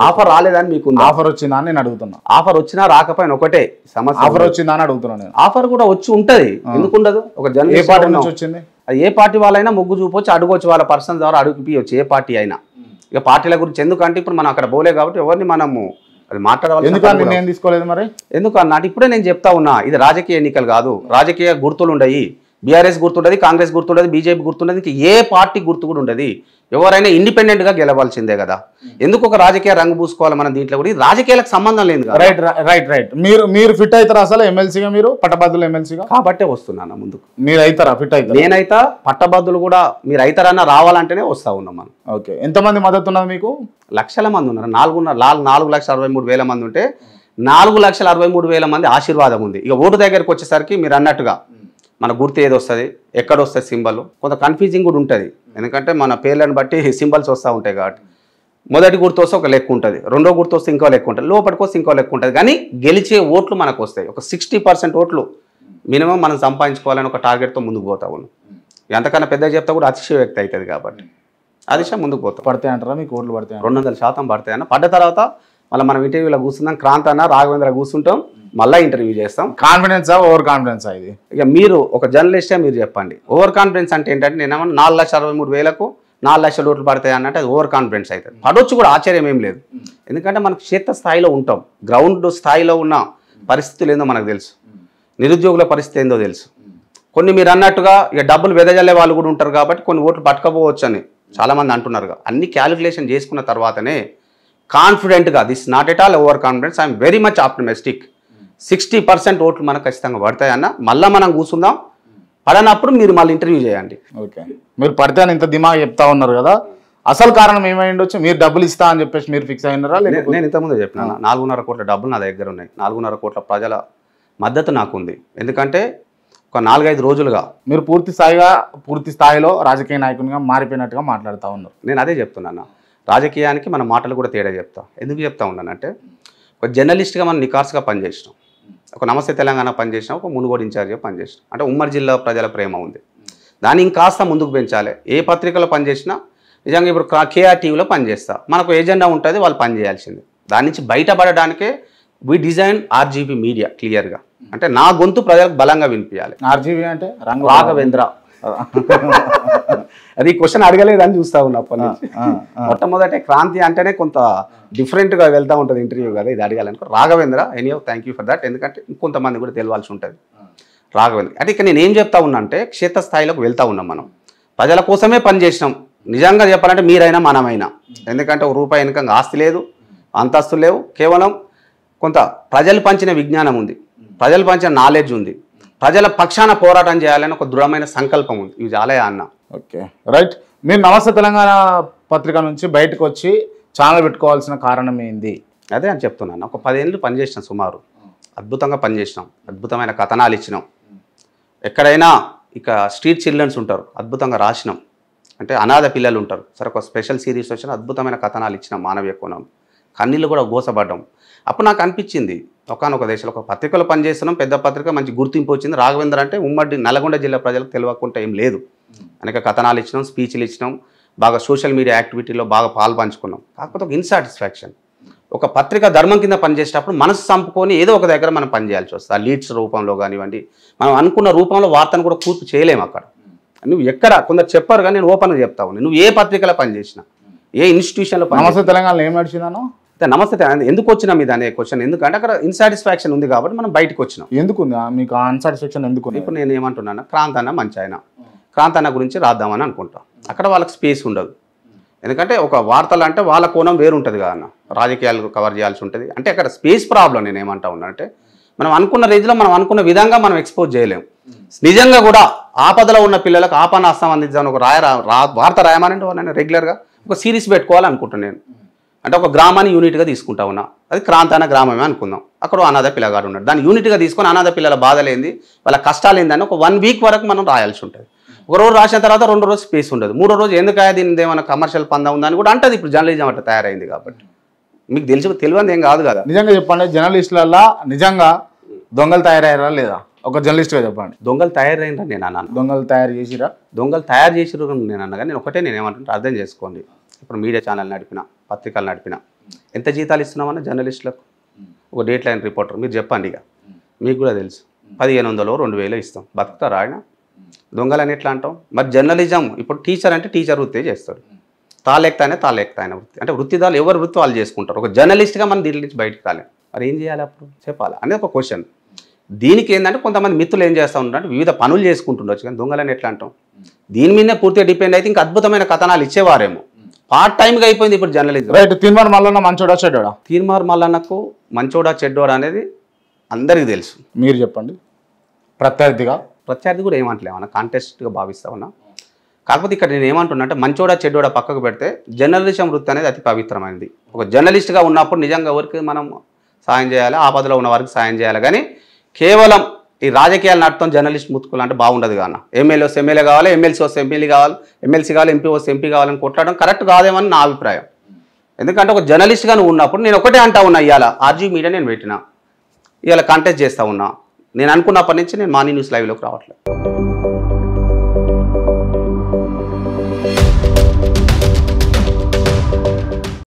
Offer రాలేదని మీకు offer వచ్చిందా అని నేను అడుగుతున్నా. ఆఫర్ వచ్చినా రాకపోయినా ఒకటే సమస్య. ఆఫర్ వచ్చిందా అని అడుగుతున్నాను నేను. ఆఫర్ కూడా వచ్చి ఉంటది, ఎందుకు ఉండదు? ఒక ఏ పార్టీ నుంచి వచ్చింది? ఏ పార్టీ వాళ్ళైనా మొగ్గు చూపొచ్చు, అడగొచ్చు, వాళ్ళ పర్సన్ ద్వారా అడుగుపియొచ్చు, ఏ పార్టీ అయినా. ఇక పార్టీల గురించి ఎందుకంటే ఇప్పుడు మనం అక్కడ పోలే కాబట్టి ఎవరిని మనము అది మాట్లాడవాలి. ఎందుకంటే నేను తీసుకోలేదు మరి ఎందుకన్నా ఇప్పుడే నేను చెప్తా ఉన్నా, ఇది రాజకీయ ఎన్నికలు కాదు, రాజకీయ గుర్తులు ఉండయి. బీఆర్ఎస్ గుర్తుండదు, కాంగ్రెస్ గుర్తుండదు, బీజేపీ గుర్తుండదు, ఇంకా ఏ పార్టీ గుర్తు కూడా ఉండదు. ఎవరైనా ఇండిపెండెంట్గా గెలవాల్సిందే కదా. ఎందుకు ఒక రాజకీయ రంగు పూసుకోవాలి మనం దీంట్లో కూడా? రాజకీయాలకు సంబంధం లేదు కదా. Right right right. మీరు ఫిట్ అవుతారా అసలు ఎమ్మెల్సీగా? మీరు పట్టభద్రులు ఎమ్మెల్సీగా కాబట్టే వస్తున్నాను ముందుకు. మీరు అవుతారా ఫిట్ అవుతారా? నేనైతా, పట్టభద్రులు కూడా మీరు అవుతారన్నా రావాలంటేనే వస్తా ఉన్నాం మనం. ఓకే. ఎంతమంది మద్దతు ఉన్నారు మీకు? లక్షల మంది ఉన్నారు. 4,63,000 మంది ఉంటే 4,63,000 మంది ఆశీర్వాదం ఉంది. ఇక ఓటు దగ్గరకు వచ్చేసరికి మీరు అన్నట్టుగా మన గుర్తు ఏది వస్తుంది, ఎక్కడ వస్తుంది సింబల్, కొంత కన్ఫ్యూజింగ్ కూడా ఉంటుంది. ఎందుకంటే మన పేర్లను బట్టి సింబల్స్ వస్తూ ఉంటాయి కాబట్టి మొదటి గుర్తు వస్తే ఒక లెక్క ఉంటుంది, రెండో గుర్తు వస్తే ఇంకో లెక్క ఉంటుంది, లోపలికి వస్తే ఇంకో లెక్క ఉంటుంది. కానీ గెలిచే ఓట్లు మనకు వస్తాయి. ఒక 60% ఓట్లు మినిమం మనం సంపాదించుకోవాలని ఒక టార్గెట్తో ముందుకు పోతా ఉన్నాం. ఎంతకన్నా పెద్ద చెప్తా కూడా అతిశయోక్తి అవుతుంది కాబట్టి అదిశ ముందుకు పోతాం. పడతాయి అంటారా మీకు? ఓట్లు పడతాయి? 200% పడతాయి అన్న. పడ్డ తర్వాత మళ్ళీ మనం ఇంటర్వ్యూలో కూర్చుందాం, క్రాంత్ అన్న రాఘవేంద్ర కూర్చుంటాం, మళ్ళీ ఇంటర్వ్యూ చేస్తాం. కాన్ఫిడెన్సా ఓవర్ కాన్ఫిడెన్సా ఇది? ఇక మీరు ఒక జర్నలిస్టే మీరు చెప్పండి. ఓవర్ కాన్ఫిడెన్స్ అంటే ఏంటంటే నేను 4,63,000కు 4 లక్షల ఓట్లు పడతాయి అన్నట్టు అది ఓవర్ కాన్ఫిడెన్స్ అవుతుంది. పడవచ్చు కూడా, ఆశ్చర్యం ఏం లేదు. ఎందుకంటే మనకు క్షేత్ర స్థాయిలో ఉంటాం, గ్రౌండ్ స్థాయిలో ఉన్న పరిస్థితులు ఏందో మనకు తెలుసు, నిరుద్యోగుల పరిస్థితి ఏందో తెలుసు. కొన్ని మీరు అన్నట్టుగా ఇక డబ్బులు వెదజల్లే వాళ్ళు కూడా ఉంటారు కాబట్టి కొన్ని ఓట్లు పట్టుకపోవచ్చు అని చాలామంది అంటున్నారు. అన్ని క్యాలిక్యులేషన్ చేసుకున్న తర్వాతనే కాన్ఫిడెంట్గా, this not at all over confidence, I'm very much optimistic, 60% ఓట్లు మనకు ఖచ్చితంగా పడతాయన్న. మళ్ళీ మనం కూర్చుందాం, పడనప్పుడు మీరు మళ్ళీ ఇంటర్వ్యూ చేయండి. ఓకే. మీరు పడితే అని ఇంత దిమాగ్ చెప్తా ఉన్నారు కదా, అసలు కారణం ఏమై ఉండొచ్చు? మీరు డబ్బులు ఇస్తా అని చెప్పేసి మీరు ఫిక్స్ అయినారా? నేను ఇంతకుముందు చెప్పినా 4.5 కోట్ల డబ్బులు నా దగ్గర ఉన్నాయి, 4.5 కోట్ల ప్రజల మద్దతు నాకు ఉంది. ఎందుకంటే ఒక 4-5 రోజులుగా మీరు పూర్తి స్థాయిలో రాజకీయ నాయకునిగా మారిపోయినట్టుగా మాట్లాడుతూ ఉన్నారు. నేను అదే చెప్తున్నాను, రాజకీయానికి మన మాటలు కూడా తేడా చెప్తా. ఎందుకు చెప్తా ఉన్నానంటే ఒక జర్నలిస్ట్గా మనం నికార్స్గా పనిచేసినాం, ఒక నమస్తే తెలంగాణ పనిచేసినాం, ఒక మునుగోడు ఇన్ఛార్జ్గా పనిచేసినాం. అంటే ఉమ్మడి జిల్లా ప్రజల ప్రేమ ఉంది, దాన్ని ఇంకాస్త ముందుకు పెంచాలి. ఏ పత్రికలో పనిచేసినా నిజంగా ఇప్పుడు KRTVలో పనిచేస్తా, మనకు ఏజెండా ఉంటుంది, వాళ్ళు పనిచేయాల్సింది. దాని నుంచి బయటపడడానికే వి డిజైన్ RGB మీడియా క్లియర్గా. అంటే నా గొంతు ప్రజలకు బలంగా వినిపించాలి. RGB అంటే రాఘవేంద్ర అది క్వశ్చన్ అడగలేదని చూస్తా ఉన్నా అప్పటి నుంచి. మొట్టమొదటి క్రాంతి అంటేనే కొంత డిఫరెంట్గా వెళ్తూ ఉంటుంది ఇంటర్వ్యూ కదా, ఇది అడగాలనుకో. రాఘవేంద్ర ఎనీయో థ్యాంక్ యూ ఫర్ దట్. ఎందుకంటే ఇంకొంతమంది కూడా తెలియాల్సి ఉంటుంది రాఘవేంద్ర. అంటే ఇక నేను ఏం చెప్తా ఉన్నా అంటే క్షేత్రస్థాయిలోకి వెళ్తూ ఉన్నాం, మనం ప్రజల కోసమే పనిచేసినాం. నిజంగా చెప్పాలంటే మీరైనా మనమైనా, ఎందుకంటే ఒక రూపాయి వెనుక ఆస్తి లేదు, అంతస్తులు లేవు, కేవలం కొంత ప్రజలు పంచిన విజ్ఞానం ఉంది, ప్రజలు పంచిన నాలెడ్జ్ ఉంది, ప్రజల పక్షాన పోరాటం చేయాలని ఒక దృఢమైన సంకల్పం ఉంది. ఇవి చాలా అన్న. Okay right. మీరు నమస్తే తెలంగాణ పత్రిక నుంచి బయటకు వచ్చి ఛానల్ పెట్టుకోవాల్సిన కారణం ఏంది? అదే అని చెప్తున్నాను. ఒక 10 ఏళ్ళు పనిచేసినాం, సుమారు అద్భుతంగా పనిచేసినాం, అద్భుతమైన కథనాలు ఇచ్చినాం. ఎక్కడైనా ఇక స్ట్రీట్ చిల్డ్రన్స్ ఉంటారు, అద్భుతంగా రాసినాం. అంటే అనాథ పిల్లలు ఉంటారు, సరే ఒక స్పెషల్ సిరీస్ వచ్చిన అద్భుతమైన కథనాలు ఇచ్చినాం. మానవీయ కోణం, కన్నీళ్ళు కూడా గోసపడ్డాం. అప్పుడు నాకు అనిపించింది, ఒకానొక దేశంలో ఒక పత్రికలో పనిచేస్తున్నాం, పెద్ద పత్రిక, మంచి గుర్తింపు వచ్చింది. రాఘవేంద్ర అంటే ఉమ్మడి నల్గొండ జిల్లా ప్రజలకు తెలియకుండా ఏం లేదు. అనేక కథనాలు ఇచ్చినాం, స్పీచ్లు ఇచ్చినాం, బాగా సోషల్ మీడియా యాక్టివిటీలో బాగా పాలు పంచుకున్నాం. కాకపోతే ఒక ఇన్సాటిస్ఫాక్షన్, ఒక పత్రిక ధర్మం కింద పనిచేసేటప్పుడు మనసు చంపుకొని ఏదో ఒక దగ్గర మనం పనిచేయాల్సి వస్తుంది. ఆ లీడ్స్ రూపంలో కానివ్వండి, మనం అనుకున్న రూపంలో వార్తను కూడా పూర్తి చేయలేము. అక్కడ నువ్వు ఎక్కడ కొందరు చెప్పారు, కానీ నేను ఓపెన్గా చెప్తా ఉన్నాను, నువ్వు ఏ పత్రికలో పనిచేసినా, ఏ ఇన్స్టిట్యూషన్లో నమస్తే తెలంగాణలో ఏం నడిచిందనో నమస్తే ఎందుకు వచ్చినాం ఇది అనే క్వశ్చన్. ఎందుకంటే అక్కడ ఇన్సాటిస్ఫాక్షన్ ఉంది కాబట్టి మనం బయటకు వచ్చినాం. ఎందుకు మీకు అన్సాటిస్ఫాక్షన్ ఎందుకు? ఇప్పుడు నేను ఏమంటున్నాను, క్రాంత్ అన్న మంచి ఆయన, క్రాంత్ అన్న గురించి రాద్దామని అనుకుంటాం. అక్కడ వాళ్ళకి స్పేస్ ఉండదు, ఎందుకంటే ఒక వార్తలు అంటే వాళ్ళ కోణం వేరు ఉంటుంది కదా అన్న, రాజకీయాలు కవర్ చేయాల్సి ఉంటుంది. అంటే అక్కడ స్పేస్ ప్రాబ్లం. నేను ఏమంటా ఉన్నా అంటే మనం అనుకున్న రేంజ్లో మనం అనుకున్న విధంగా మనం ఎక్స్పోజ్ చేయలేము. నిజంగా కూడా ఆపదలో ఉన్న పిల్లలకు ఆపనాస్తం అందించాలని ఒక వార్త రాయమనంటే నేను రెగ్యులర్గా ఒక సిరీస్ పెట్టుకోవాలనుకుంటున్నాను. నేను అంటే ఒక గ్రామాన్ని యూనిట్గా తీసుకుంటా ఉన్నా, అది క్రాంత్ అన్న గ్రామమే అనుకుందాం. అక్కడ అనాథ పిల్లగాడు ఉన్నాడు, దాన్ని యూనిట్గా తీసుకొని అనాథ పిల్లల బాధలేంది, వాళ్ళ కష్టాలు ఏందని ఒక 1 వీక్ వరకు మనం రాయాల్సి ఉంటుంది. ఒక రోజు రాసిన తర్వాత 2 రోజు స్పేస్ ఉండదు, 3వ రోజు ఎందుకు దీనిది ఏమైనా కమర్షియల్ పందా ఉందని కూడా అంటది. ఇప్పుడు జర్నలిజం అట్లా తయారైంది కాబట్టి మీకు తెలియదు ఏం కాదు కదా. నిజంగా చెప్పండి, జర్నలిస్టులలో నిజంగా దొంగలు తయారయ్యారా లేదా? ఒక జర్నలిస్ట్గా చెప్పండి. దొంగలు తయారైనరా నేను అన్నాను? దొంగలు తయారు చేసిరా? దొంగలు తయారు చేసిరు నేను అన్నగా నేను ఒకటే నేను ఏమంటుంటే అర్థం చేసుకోండి. ఇప్పుడు మీడియా ఛానల్ నడిపిన, పత్రికలు నడిపిన, ఎంత జీతాలు ఇస్తున్నామన్నా జర్నలిస్టులకు? ఒక డేట్ లైన్ రిపోర్టర్ మీరు చెప్పండి, ఇక మీకు కూడా తెలుసు 1500 2000 ఇస్తాం, బతుకుతారా ఆయన? దొంగలని ఎట్లా అంటాం? మరి జర్నలిజం ఇప్పుడు టీచర్ అంటే టీచర్ వృత్తే చేస్తాడు, తాళెక్తానే వృత్తి, అంటే వృత్తిదారులు ఎవరు వృత్తి వాళ్ళు చేసుకుంటారు. ఒక జర్నలిస్ట్గా మనం దీని నుంచి బయటకు రాలేం. మరి ఏం చేయాలి అప్పుడు చెప్పాలి అనేది ఒక క్వశ్చన్. దీనికి ఏంటంటే కొంతమంది మిత్రులు ఏం చేస్తూ ఉంటారంటే వివిధ పనులు చేసుకుంటుండొచ్చు, కానీ దొంగలని ఎట్లా అంటాం? దీని మీదనే పూర్తిగా డిపెండ్ అయితే ఇంకా అద్భుతమైన కథనాలు ఇచ్చేవారేమో. పార్ట్ టైంగా అయిపోయింది ఇప్పుడు జర్నలిజం. రైట్. తీన్మార్ మల్లన్న మంచోడా చెడ్డోడా? తీన్మార్ మల్లన్నకు మంచోడా చెడ్డోడా అనేది అందరికీ తెలుసు. మీరు చెప్పండి. ప్రత్యర్థి కూడా ఏమంటలేమన్నా, కాంటెస్ట్గా భావిస్తా ఉన్నా. కాకపోతే ఇక్కడ నేను ఏమంటున్నా అంటే మంచోడా చెడ్డోడా పక్కకు పెడితే జర్నలిజం వృత్తి అనేది అతి పవిత్రమైనది. ఒక జర్నలిస్ట్గా ఉన్నప్పుడు నిజంగా ఎవరికి మనం సాయం చేయాలి, ఆపదలో ఉన్న వారికి సాయం చేయాలి. కానీ కేవలం ఈ రాజకీయాలు నడుపుతాం జర్నలిస్ట్ ముత్తుకులు అంటే బాగుండదు. కానీ ఎమ్మెల్యే వస్తే ఎమ్మెల్యే కావాలి, ఎమ్మెల్సీ వస్తే ఎమ్మెల్యే కావాలి, ఎమ్మెల్సీ కావాలి, ఎంపీ వస్తే ఎంపీ కావాలని కొట్టడం కరెక్ట్ కాదేమని నా అభిప్రాయం. ఎందుకంటే ఒక జర్నలిస్ట్గా నువ్వు ఉన్నప్పుడు నేను ఒకటే అంటా ఉన్నా, ఇవాళ ఆర్జీ మీడియా నేను పెట్టినా, ఇవాళ కంటెస్ట్ చేస్తూ ఉన్నా, నేను అనుకున్నప్పటి నుంచి నేను మార్నింగ్ న్యూస్ లైవ్లోకి రావట్లేదు.